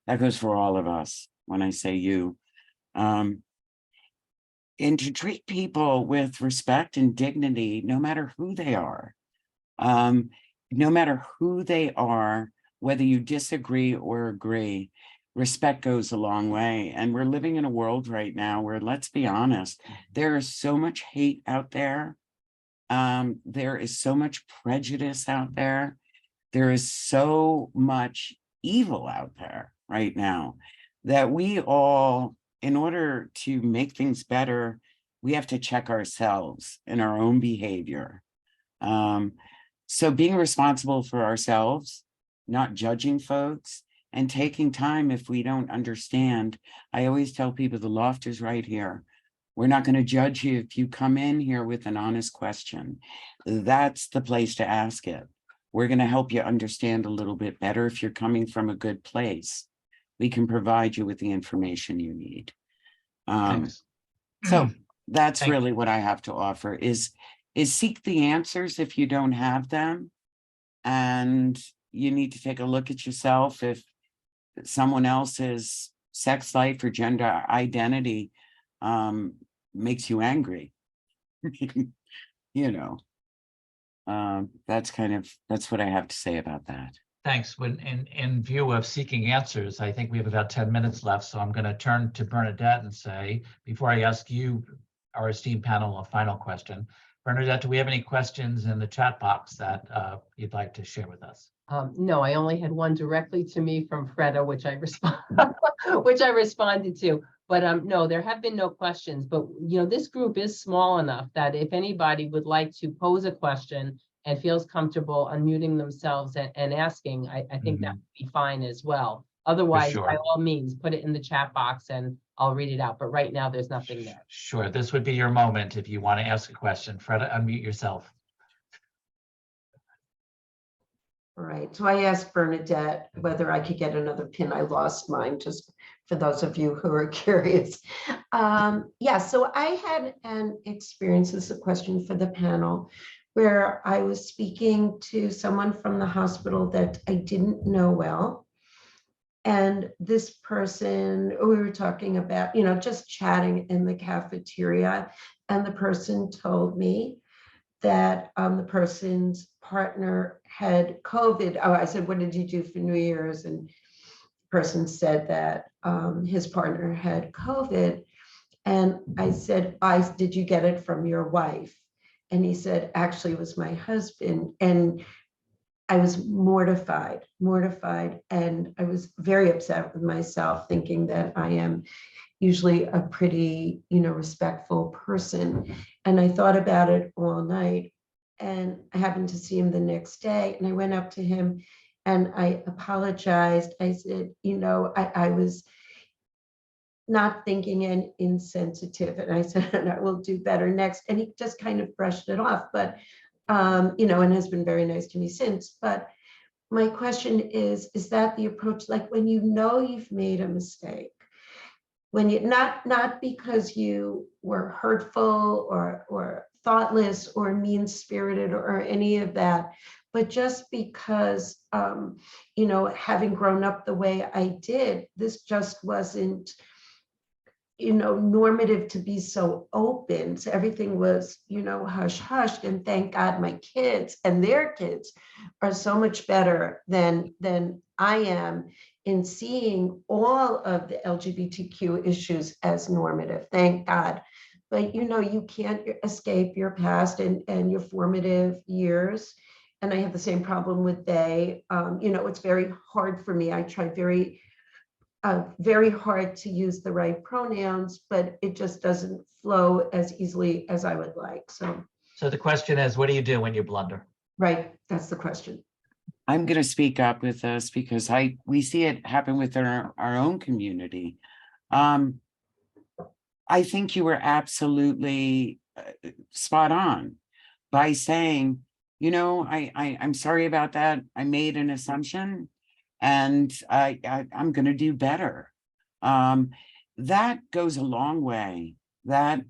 [SPEAKER 4] That goes for all of us when I say you. And to treat people with respect and dignity, no matter who they are. No matter who they are, whether you disagree or agree, respect goes a long way. And we're living in a world right now where, let's be honest, there is so much hate out there. There is so much prejudice out there. There is so much evil out there right now that we all, in order to make things better, we have to check ourselves and our own behavior. So being responsible for ourselves, not judging folks, and taking time if we don't understand. I always tell people the LOFT is right here. We're not going to judge you if you come in here with an honest question. That's the place to ask it. We're going to help you understand a little bit better. If you're coming from a good place, we can provide you with the information you need.
[SPEAKER 2] Thanks.
[SPEAKER 4] So that's
[SPEAKER 2] Thank
[SPEAKER 4] really what I have to offer is seek the answers if you don't have them. And you need to take a look at yourself if someone else's sex life or gender identity makes you angry. You know, that's what I have to say about that.
[SPEAKER 2] Thanks. When in view of seeking answers, I think we have about 10 minutes left. So I'm going to turn to Bernadette and say, before I ask you, our esteemed panel, a final question. Bernadette, do we have any questions in the chat box that you'd like to share with us?
[SPEAKER 1] No, I only had one directly to me from Freda, which I responded to. But no, there have been no questions. But this group is small enough that if anybody would like to pose a question and feels comfortable unmuting themselves and asking, I think that would be fine as well. Otherwise,
[SPEAKER 2] sure.
[SPEAKER 1] by all means, put it in the chat box and I'll read it out. But right now, there's nothing there.
[SPEAKER 2] Sure. This would be your moment if you want to ask a question. Freda, unmute yourself.
[SPEAKER 6] All right, so I asked Bernadette whether I could get another pin. I lost mine, just for those of you who are curious. Yeah, so I had an experience, this is a question for the panel, where I was speaking to someone from the hospital that I didn't know well. And this person, we were talking about, just chatting in the cafeteria, and the person told me that the person's partner had COVID. Oh, I said, what did you do for New Year's? And the person said that his partner had COVID. And I said, did you get it from your wife? And he said, actually, it was my husband. And I was mortified. And I was very upset with myself, thinking that I am usually a pretty, respectful person. And I thought about it all night, and I happened to see him the next day, and I went up to him and I apologized. I said, I was not thinking and insensitive. And I said, and I will do better next. And he just kind of brushed it off, but, and has been very nice to me since. But my question is that the approach, like when you've made a mistake, when you not because you were hurtful or thoughtless or mean-spirited or any of that, but just because having grown up the way I did, this just wasn't normative to be so open. So everything was hush hush, and thank God my kids and their kids are so much better than I am in seeing all of the LGBTQ issues as normative, thank God. But you can't escape your past and your formative years. And I have the same problem with they. It's very hard for me. I try very hard to use the right pronouns, but it just doesn't flow as easily as I would like.
[SPEAKER 2] So the question is, what do you do when you blunder?
[SPEAKER 6] Right, that's the question.
[SPEAKER 4] I'm going to speak up with this because we see it happen within our own community. I think you were absolutely spot on by saying, I'm sorry about that. I made an assumption, and I'm going to do better. That goes a long way. The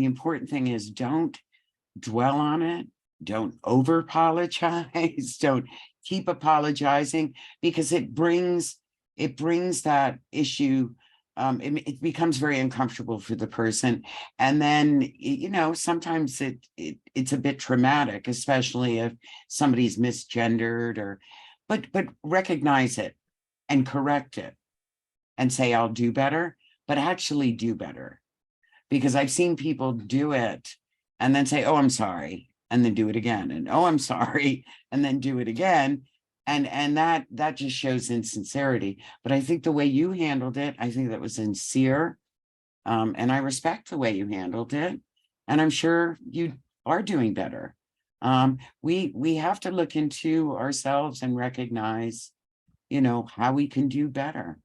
[SPEAKER 4] important thing is don't dwell on it. Don't over apologize. Don't keep apologizing, because it brings that issue. It becomes very uncomfortable for the person. And then, sometimes it's a bit traumatic, especially if somebody's misgendered but recognize it and correct it and say, I'll do better, but actually do better. Because I've seen people do it and then say, oh, I'm sorry, and then do it again. And oh, I'm sorry, and then do it again. And that just shows insincerity. But I think the way you handled it, I think that was sincere. And I respect the way you handled it. And I'm sure you are doing better. We have to look into ourselves and recognize, how we can do better.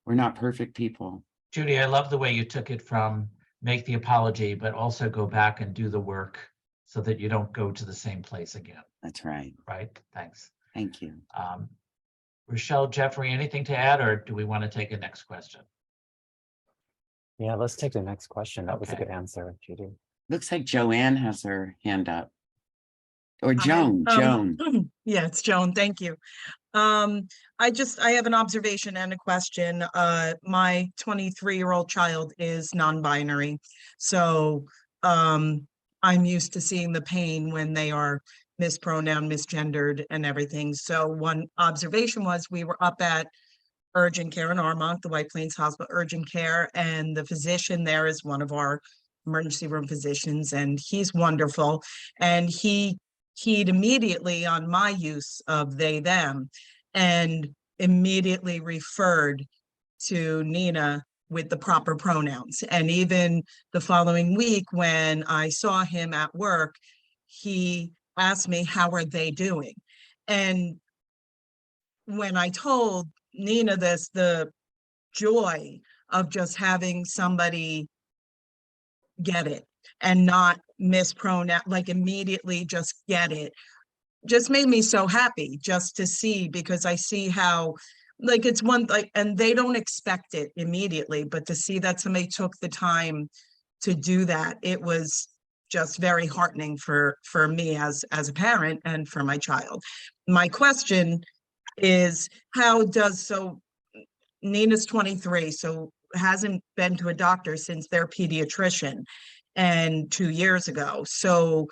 [SPEAKER 4] We're not perfect people.
[SPEAKER 2] Judy, I love the way you took it from make the apology, but also go back and do the work so that you don't go to the same place again,
[SPEAKER 4] That's right.
[SPEAKER 2] right? Thanks.
[SPEAKER 4] Thank you.
[SPEAKER 2] Rachele, Jeffrey, anything to add, or do we want to take a next question?
[SPEAKER 5] Yeah, let's take the next question. That was a
[SPEAKER 2] Okay.
[SPEAKER 5] good answer, Judy.
[SPEAKER 4] Looks like Joanne has her hand up. Or
[SPEAKER 7] Hi,
[SPEAKER 4] Joan.
[SPEAKER 7] Yeah, it's Joan. Thank you. I have an observation and a question. My 23-year-old child is non-binary. So, I'm used to seeing the pain when they are mispronoun, misgendered and everything. So one observation was we were up at urgent care in Armonk, the White Plains Hospital urgent care, and the physician there is one of our emergency room physicians, and he's wonderful. And he keyed immediately on my use of they, them, and immediately referred to Nina with the proper pronouns. And even the following week, when I saw him at work, he asked me, how are they doing? And when I told Nina this, the joy of just having somebody get it and not mispronounce, like immediately just get it, just made me so happy just to see, because I see how, like, it's one, like, and they don't expect it immediately, but to see that somebody took the time to do that, it was just very heartening for me as a parent and for my child. My question is, so Nina's 23, so hasn't been to a doctor since their pediatrician and 2 years ago. So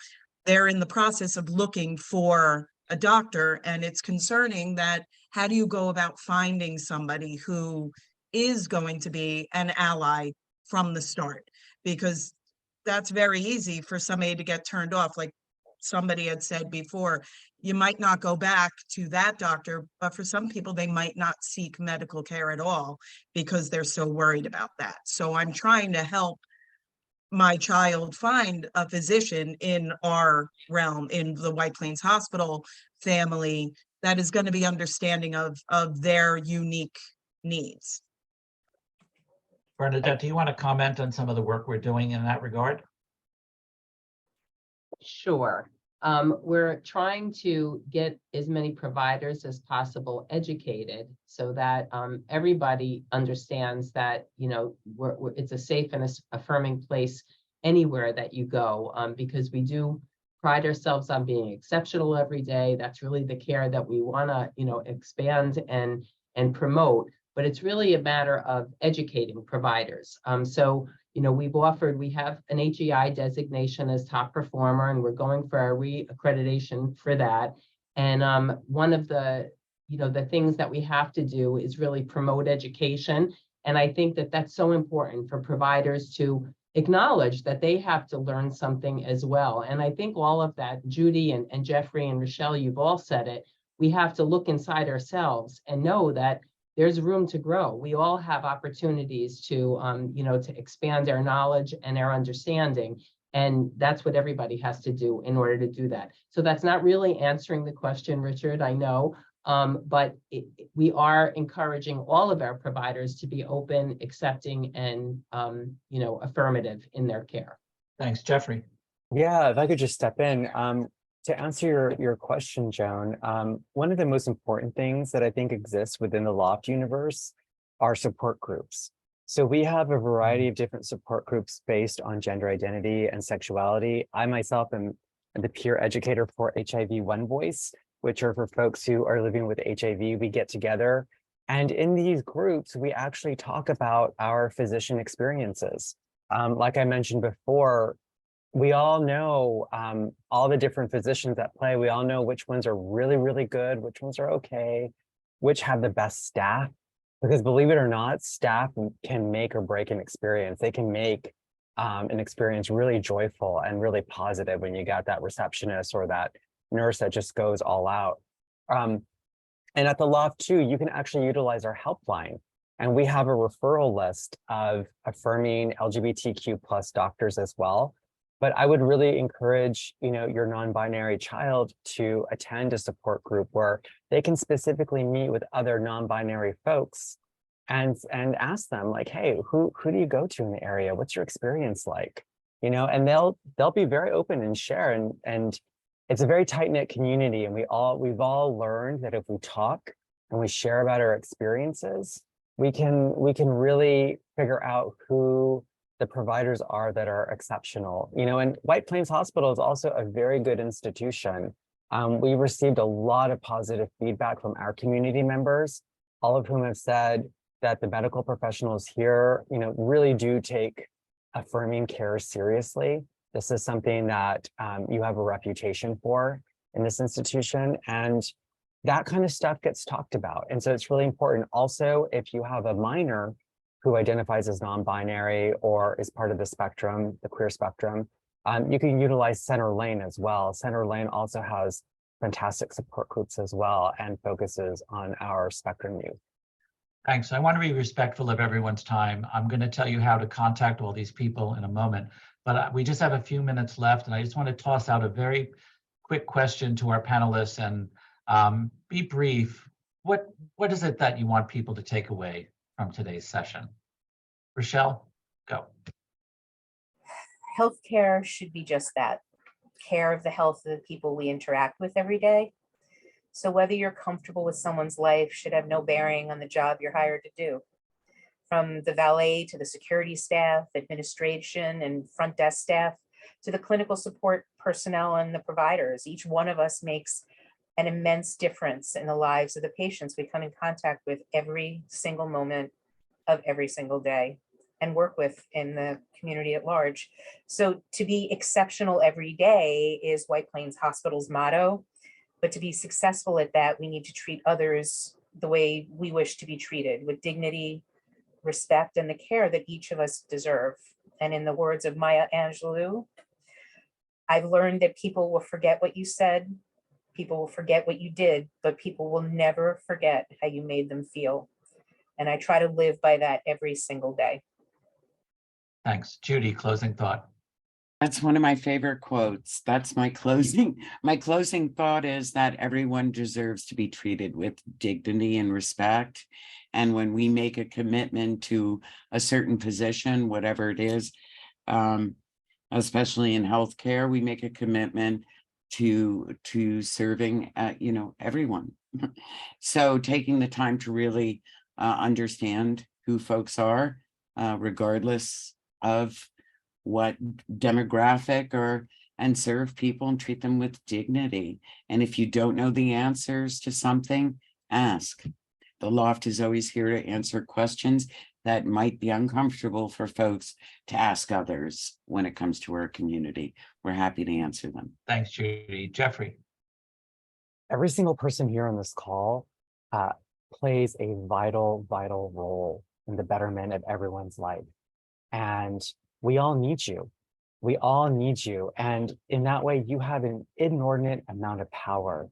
[SPEAKER 7] they're in the process of looking for a doctor, and it's concerning that how do you go about finding somebody who is going to be an ally from the start? Because that's very easy for somebody to get turned off. Like somebody had said before, you might not go back to that doctor, but for some people, they might not seek medical care at all because they're so worried about that. So I'm trying to help my child find a physician in our realm, in the White Plains Hospital family, that is going to be understanding of their unique needs.
[SPEAKER 2] Bernadette, do you want to comment on some of the work we're doing in that regard?
[SPEAKER 1] Sure. We're trying to get as many providers as possible educated so that everybody understands that, you know, it's a safe and affirming place anywhere that you go, because we do pride ourselves on being exceptional every day. That's really the care that we want to, you know, expand and promote. But it's really a matter of educating providers. So, you know, we have an HEI designation as top performer, and we're going for our re-accreditation for that. And one of the, you know, the things that we have to do is really promote education. And I think that that's so important for providers to acknowledge that they have to learn something as well. And I think all of that, Judy and Jeffrey and Rachele, you've all said it, we have to look inside ourselves and know that there's room to grow. We all have opportunities to, you know, to expand our knowledge and our understanding. And that's what everybody has to do in order to do that. So that's not really answering the question, Richard, I know, but we are encouraging all of our providers to be open, accepting, and, you know, affirmative in their care.
[SPEAKER 2] Thanks, Jeffrey.
[SPEAKER 5] Yeah, if I could just step in. To answer your question, Joan, one of the most important things that I think exists within the LOFT universe are support groups. So we have a variety of different support groups based on gender identity and sexuality. I myself am the peer educator for HIV One Voice, which are for folks who are living with HIV. We get together, and in these groups, we actually talk about our physician experiences. Like I mentioned before, we all know all the different physicians at play. We all know which ones are really, really good, which ones are okay, which have the best staff. Because believe it or not, staff can make or break an experience. They can make an experience really joyful and really positive when you got that receptionist or that nurse that just goes all out. And at the LOFT too, you can actually utilize our helpline. And we have a referral list of affirming LGBTQ plus doctors as well. But I would really encourage, you know, your non-binary child to attend a support group where they can specifically meet with other non-binary folks and ask them like, hey, who do you go to in the area? What's your experience like? You know, and they'll be very open and share, and it's a very tight-knit community, and we've all learned that if we talk and we share about our experiences, we can really figure out who the providers are that are exceptional. You know, and White Plains Hospital is also a very good institution. We received a lot of positive feedback from our community members, all of whom have said that the medical professionals here, you know, really do take affirming care seriously. This is something that you have a reputation for in this institution, and that kind of stuff gets talked about. And so it's really important. Also, if you have a minor who identifies as non-binary or is part of the spectrum, the queer spectrum, you can utilize Center Lane as well. Center Lane also has fantastic support groups as well and focuses on our spectrum youth.
[SPEAKER 2] Thanks. I want to be respectful of everyone's time. I'm going to tell you how to contact all these people in a moment, but we just have a few minutes left, and I just want to toss out a very quick question to our panelists, and be brief. What is it that you want people to take away from today's session? Rachele, go.
[SPEAKER 3] Healthcare should be just that, care of the health of the people we interact with every day. So whether you're comfortable with someone's life should have no bearing on the job you're hired to do. From the valet to the security staff, administration, and front desk staff, to the clinical support personnel and the providers, each one of us makes an immense difference in the lives of the patients we come in contact with every single moment of every single day and work with in the community at large. So to be exceptional every day is White Plains Hospital's motto. But to be successful at that, we need to treat others the way we wish to be treated, with dignity, respect, and the care that each of us deserve. And in the words of Maya Angelou, I've learned that people will forget what you said, people will forget what you did, but people will never forget how you made them feel. And I try to live by that every single day.
[SPEAKER 2] Thanks. Judy, closing thought.
[SPEAKER 4] That's one of my favorite quotes. That's my closing. My closing thought is that everyone deserves to be treated with dignity and respect. And when we make a commitment to a certain position, whatever it is, especially in healthcare, we make a commitment to serving, everyone. So taking the time to really understand who folks are, regardless of what demographic and serve people and treat them with dignity. And if you don't know the answers to something, ask. The LOFT is always here to answer questions that might be uncomfortable for folks to ask others when it comes to our community. We're happy to answer them.
[SPEAKER 2] Thanks, Judy. Jeffrey.
[SPEAKER 5] Every single person here on this call plays a vital role in the betterment of everyone's life. And we all need you. We all need you. And in that way, you have an inordinate amount of power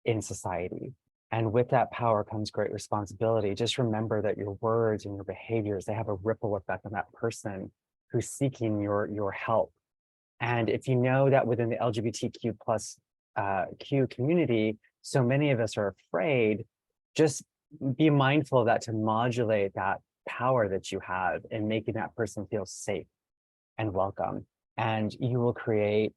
[SPEAKER 5] in society. And with that power comes great responsibility. Just remember that your words and your behaviors, they have a ripple effect on that person who's seeking your help. And if you know that within the LGBTQ plus Q community, so many of us are afraid, just be mindful of that to modulate that power that you have in making that person feel safe and welcome. And you will create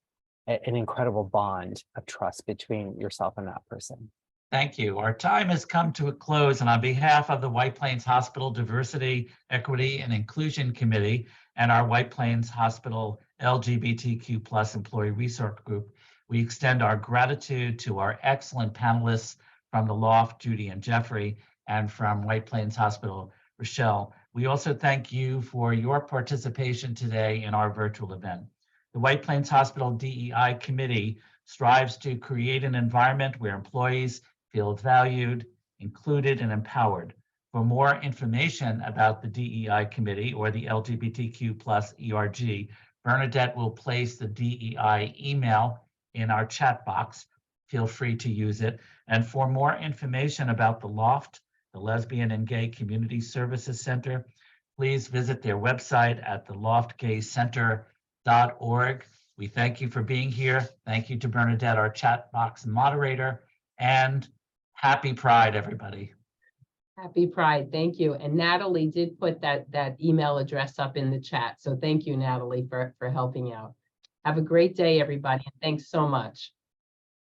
[SPEAKER 5] an incredible bond of trust between yourself and that person.
[SPEAKER 2] Thank you. Our time has come to a close, and on behalf of the White Plains Hospital Diversity, Equity, and Inclusion Committee and our White Plains Hospital LGBTQ plus Employee Resource Group, we extend our gratitude to our excellent panelists from the LOFT, Judy and Jeffrey, and from White Plains Hospital, Rachele. We also thank you for your participation today in our virtual event. The White Plains Hospital DEI Committee strives to create an environment where employees feel valued, included, and empowered. For more information about the DEI Committee or the LGBTQ plus ERG, Bernadette will place the DEI email in our chat box. Feel free to use it. And for more information about the LOFT, the Lesbian and Gay Community Services Center, please visit their website at theloftgaycenter.org. We thank you for being here. Thank you to Bernadette, our chat box moderator, and happy Pride, everybody.
[SPEAKER 1] Happy Pride. Thank you. And Natalie did put that email address up in the chat. So thank you, Natalie, for helping out. Have a great day, everybody. And thanks so much.